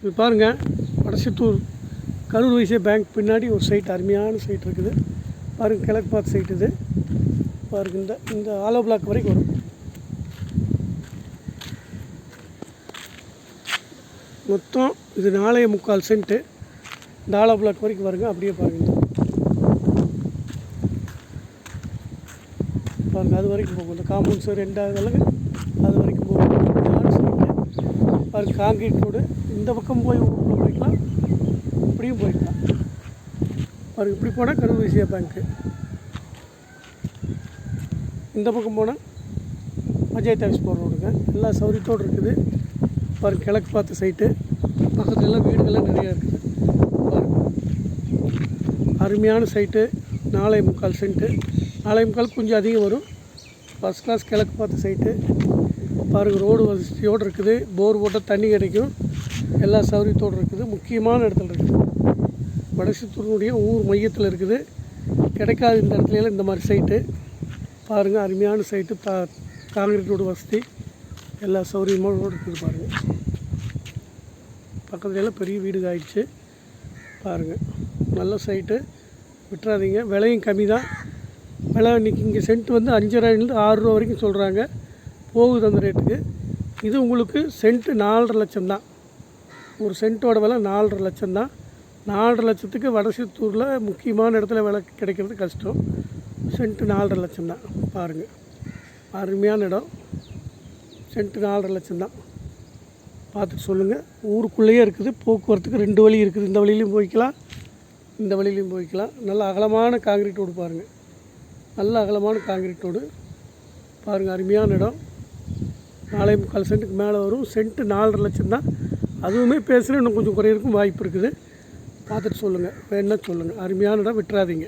இது பாருங்கள், வடசித்தூர் கரூர் வைசிய பேங்க் பின்னாடி ஒரு சைட், அருமையான சைட் இருக்குது பாருங்கள். கிழக்கு பார்த்து சைட் இது பாருங்கள். இந்த ஆலோ பிளாக் வரைக்கும் வரும். மொத்தம் இது 4.25 சென்ட்டு. இந்த ஆலோ பிளாக் வரைக்கும் வருங்க. அப்படியே பாருங்கள் பாருங்கள், அது வரைக்கும் போகும். இந்த காம்பவுண்ட் சார் 2வது விலங்கு அது வரைக்கும் போகும். பாருங்கள், காங்கிரீட் ரோடு. இந்த பக்கம் போய் ஊருக்குள்ளே போய்க்கலாம், இப்படியும் போய்க்கலாம். பாருங்கள், இப்படி போனால் கரூர் வைசியா பேங்க்கு, இந்த பக்கம் போனால் அஜய் டாக்ஸ் போகிற ரோடுங்க. எல்லா சௌகரியத்தோடு இருக்குது. பாருங்கள், கிழக்கு பார்த்த சைட்டு, பக்கத்துல எல்லாம் வீடுகள்லாம் நிறையா இருக்குது. பாருங்கள், அருமையான சைட்டு. 4.25 சென்ட்டு. 4.25 கொஞ்சம் அதிகம் வரும். ஃபஸ்ட் கிளாஸ் கிழக்கு பார்த்த சைட்டு. பாருங்கள், ரோடு வசதியோடு இருக்குது. போர் போட்டால் தண்ணி கிடைக்கும். எல்லா சௌகரியத்தோடு இருக்குது. முக்கியமான இடத்துல இருக்குது. வடசித்தூருடைய ஊர் மையத்தில் இருக்குது. கிடைக்காது இந்த இடத்துல இந்த மாதிரி சைட்டு. பாருங்கள், அருமையான சைட்டு. காங்கிரீட் ரோடு வசதி எல்லா சௌகரியமோடு இருக்குது. பாருங்கள், பக்கத்துலலாம் பெரிய வீடு ஆயிடுச்சு. பாருங்கள், நல்ல சைட்டு, விட்டுறாதீங்க. விலையும் கம்மி தான். விலை இன்றைக்கி இங்கே சென்ட் வந்து 5,500 6 ரூபா வரைக்கும் சொல்கிறாங்க. போகுது அந்த ரேட்டுக்கு. இது உங்களுக்கு சென்ட்டு 4.5 லட்சம் தான். ஒரு சென்ட்டோட விலை 4.5 லட்சம் தான். 4.5 லட்சத்துக்கு வடசித்தூரில் முக்கியமான இடத்துல விலை கிடைக்கிறது கஷ்டம். சென்ட்டு 4.5 லட்சம் தான். பாருங்கள், அருமையான இடம். சென்ட்டு 4.5 லட்சம் தான். பார்த்துட்டு சொல்லுங்கள். ஊருக்குள்ளேயே இருக்குது. போக்குவரத்துக்கு 2 வழி இருக்குது. இந்த வழியிலையும் போய்க்கலாம், இந்த வழியிலையும் போய்க்கலாம். நல்ல அகலமான காங்கிரீட் ரோடு பாருங்கள். நல்ல அகலமான காங்கிரீட் ரோடு பாருங்கள். அருமையான இடம். 4.25 சென்ட்டுக்கு மேலே வரும். சென்ட்டு 4.5 லட்சம் தான். அதுவுமே பேசுகிற இன்னும் கொஞ்சம் குறையிறதுக்கும் வாய்ப்பு இருக்குது. பார்த்துட்டு சொல்லுங்கள், வேணுன்னா சொல்லுங்கள். அருமையான இடம், விட்டுறாதீங்க.